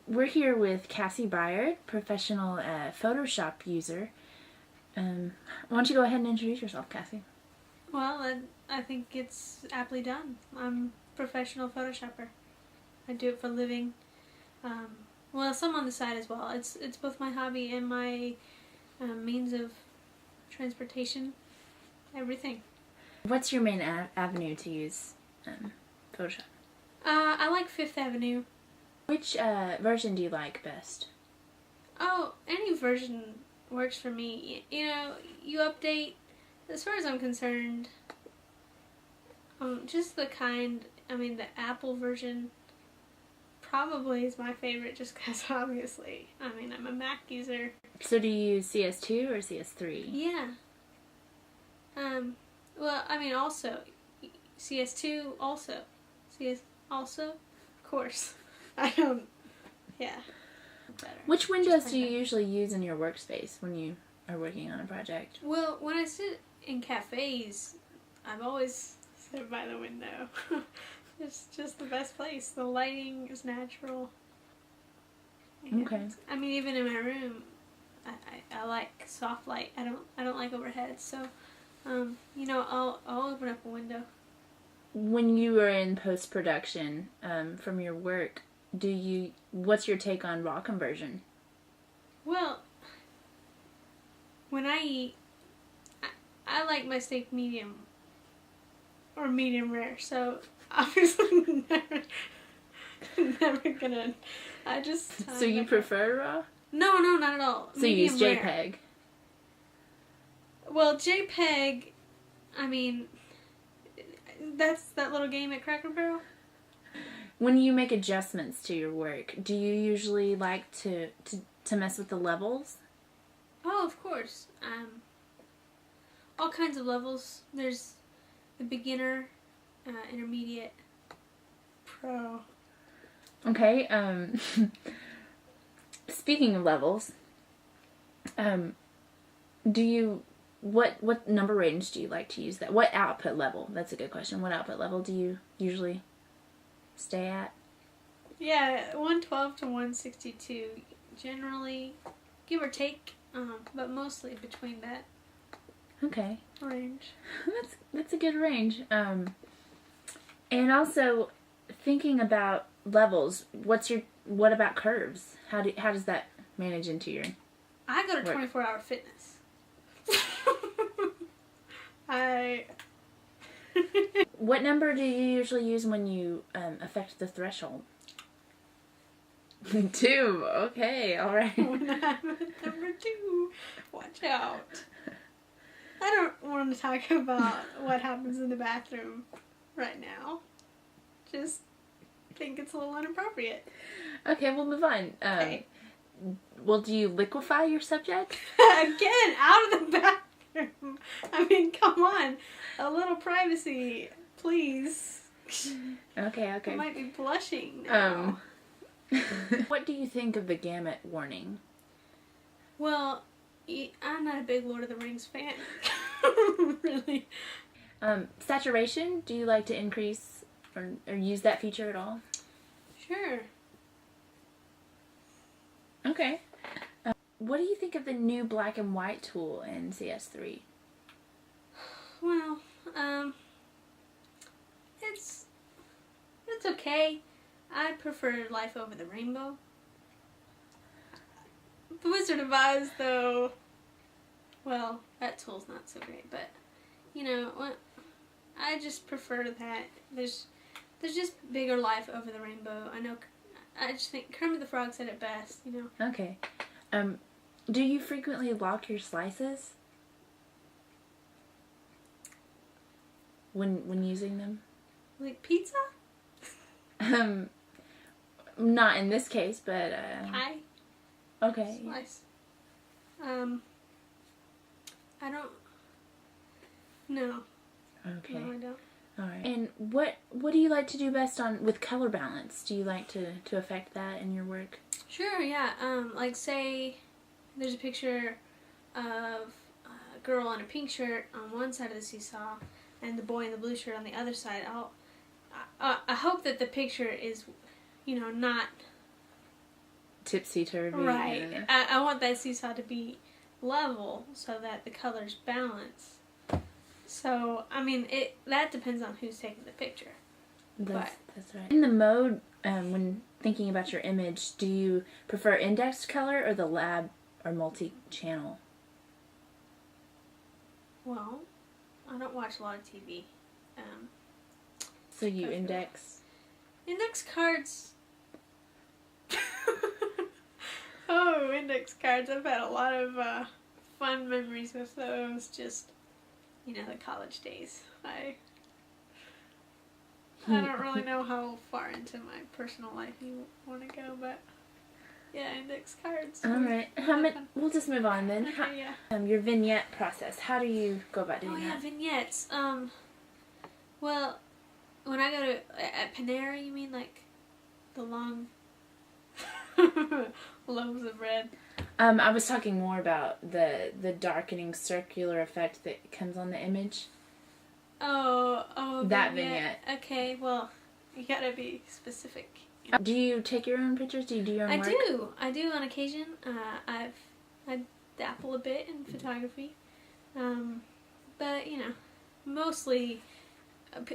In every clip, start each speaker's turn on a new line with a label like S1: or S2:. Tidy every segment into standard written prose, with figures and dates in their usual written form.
S1: We're here with Cassie Byard, professional Photoshop user. Why don't you go ahead and introduce yourself, Cassie?
S2: Well, I think it's aptly done. I'm a professional Photoshopper. I do it for a living. Well, some on the side as well. It's both my hobby and my means of transportation. Everything.
S1: What's your main avenue to use Photoshop?
S2: I like Fifth Avenue.
S1: Which version do you like best?
S2: Oh, any version works for me. You know, you update. As far as I'm concerned, just the Apple version probably is my favorite just because obviously, I'm a Mac user.
S1: So do you use CS2 or CS3?
S2: Yeah. Also, CS2 also. CS also? Of course. Yeah. Better.
S1: Which windows do you usually use in your workspace when you are working on a project?
S2: Well, when I sit in cafes, I've always sit by the window. It's just the best place. The lighting is natural. And,
S1: okay.
S2: Even in my room, I like soft light. I don't like overhead. So, I'll open up a window.
S1: When you are in post-production from your work, what's your take on raw conversion?
S2: Well, when I eat, I like my steak medium or medium rare, so obviously never gonna,
S1: So you prefer raw?
S2: No, not at all.
S1: So you use JPEG? Rare.
S2: Well, JPEG, that's that little game at Cracker Barrel.
S1: When you make adjustments to your work, do you usually like to mess with the levels?
S2: Oh, of course. All kinds of levels. There's the beginner, intermediate, pro.
S1: Okay. Speaking of levels, what number range do you like to use that? What output level? That's a good question. What output level do you usually stay at?
S2: Yeah, 112 to 162 generally, give or take, but mostly between that.
S1: Okay.
S2: Range.
S1: That's a good range. And also thinking about levels, what about curves? How does that manage into your
S2: I go to 24-hour fitness.
S1: What number do you usually use when you affect the threshold? 2. Okay, all right.
S2: When I'm at number 2, watch out. I don't want to talk about what happens in the bathroom right now. Just think it's a little inappropriate.
S1: Okay, we'll move on.
S2: Okay.
S1: Well, do you liquefy your subject?
S2: Again, out of the bathroom. Come on. A little privacy, please.
S1: Okay.
S2: I might be blushing now.
S1: What do you think of the gamut warning?
S2: Well, I'm not a big Lord of the Rings fan. Really.
S1: Saturation, do you like to increase or use that feature at all?
S2: Sure.
S1: Okay. What do you think of the new black and white tool in CS3?
S2: Well, it's okay. I prefer Life Over the Rainbow. The Wizard of Oz, though, well, that tool's not so great, but, I just prefer that. There's just bigger life over the rainbow. I just think Kermit the Frog said it best,
S1: Okay. Do you frequently lock your slices when using them?
S2: Like pizza?
S1: Not in this case, but
S2: Pie?
S1: Okay.
S2: Slice. I don't. No.
S1: Okay.
S2: No, I don't.
S1: All right. And what do you like to do best with color balance? Do you like to affect that in your work?
S2: Sure. Yeah. Like say, there's a picture of a girl in a pink shirt on one side of the seesaw, and the boy in the blue shirt on the other side. I hope that the picture is, not
S1: tipsy-turvy.
S2: Right.
S1: Yeah.
S2: I want that seesaw to be level so that the colors balance. So, I mean, that depends on who's taking the picture.
S1: That's right. In the mode, when thinking about your image, do you prefer index color or the lab or multi-channel?
S2: Well, I don't watch a lot of TV.
S1: So you index?
S2: Index cards. Oh, index cards. I've had a lot of fun memories with those. Just, the college days. I don't really know how far into my personal life you want to go, but yeah, index cards.
S1: All right. We'll just move on then.
S2: Okay, yeah.
S1: Your vignette process. How do you go about doing that?
S2: Oh yeah, vignettes. Well, when I go at Panera, you mean like the long loaves of bread?
S1: I was talking more about the darkening circular effect that comes on the image.
S2: Oh,
S1: that vignette.
S2: Okay, well, you gotta be specific.
S1: Do you take your own pictures? Do you do your own work?
S2: I do on occasion. I dabble a bit in photography, but mostly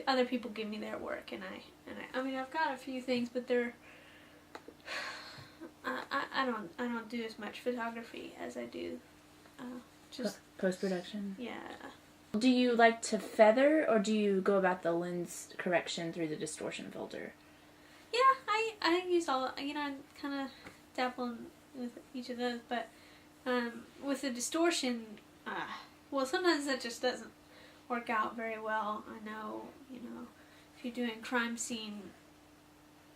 S2: other people give me their work, and I mean I've got a few things, but they're I don't do as much photography as I do just
S1: post-production.
S2: Yeah.
S1: Do you like to feather, or do you go about the lens correction through the distortion filter?
S2: Yeah, I use all, I kind of dabble with each of those, but with the distortion, well, sometimes that just doesn't work out very well. I know, if you're doing crime scene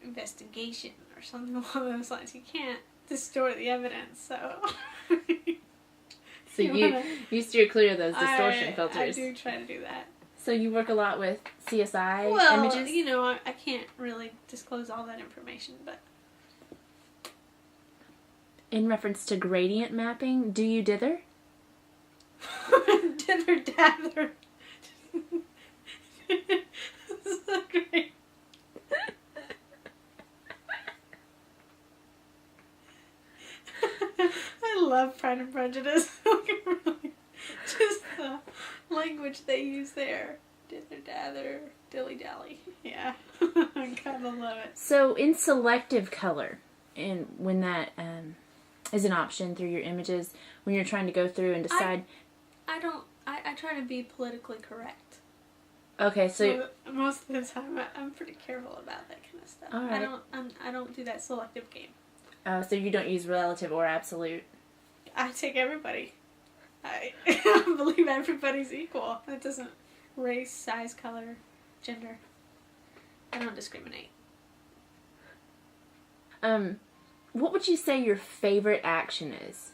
S2: investigation or something along those lines, you can't distort the evidence, so...
S1: So you steer clear of those distortion filters.
S2: I do try to do that.
S1: So you work a lot with CSI images?
S2: I can't really disclose all that information, but... In
S1: reference to gradient mapping, do you dither?
S2: Dither dather. So great. I love Pride and Prejudice. Just the language they use there. Dither dather, dilly dally. Yeah. I kind of love it.
S1: So in selective color, and when that is an option through your images, when you're trying to go through and decide...
S2: I try to be politically correct.
S1: Okay, so
S2: most of the time I'm pretty careful about that kind of stuff.
S1: All right.
S2: I don't do that selective game.
S1: So you don't use relative or absolute?
S2: I take everybody. I believe everybody's equal. It doesn't race, size, color, gender. I don't discriminate.
S1: What would you say your favorite action is?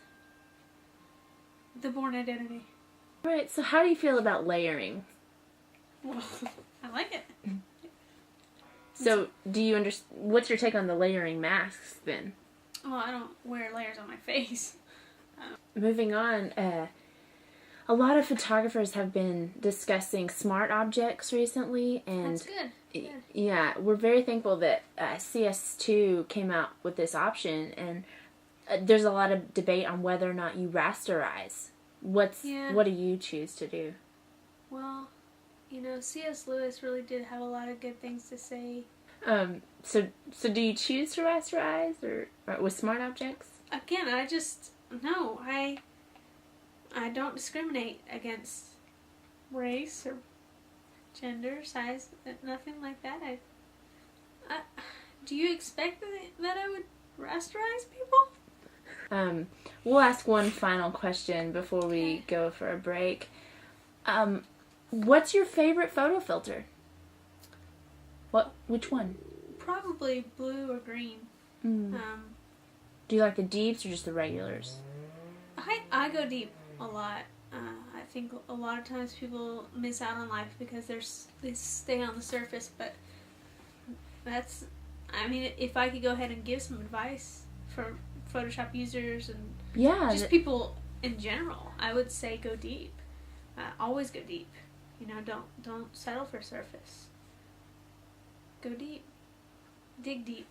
S2: The Bourne Identity.
S1: Alright, so how do you feel about layering?
S2: Well, I like it.
S1: So, what's your take on the layering masks, then?
S2: Well, I don't wear layers on my face.
S1: Moving on, a lot of photographers have been discussing smart objects recently, and
S2: that's good.
S1: Yeah, we're very thankful that CS2 came out with this option, and there's a lot of debate on whether or not you rasterize. What do you choose to do?
S2: Well, C.S. Lewis really did have a lot of good things to say.
S1: So do you choose to rasterize or with smart objects?
S2: Again, I don't discriminate against race or gender, size, nothing like that. Do you expect that I would rasterize people?
S1: We'll ask one final question before we go for a break. What's your favorite photo filter? Which one?
S2: Probably blue or green.
S1: Do you like the deeps or just the regulars?
S2: I go deep a lot. I think a lot of times people miss out on life because they stay on the surface, but if I could go ahead and give some advice for Photoshop users and just people in general, I would say go deep. Always go deep. Don't settle for surface. Go deep. Dig deep.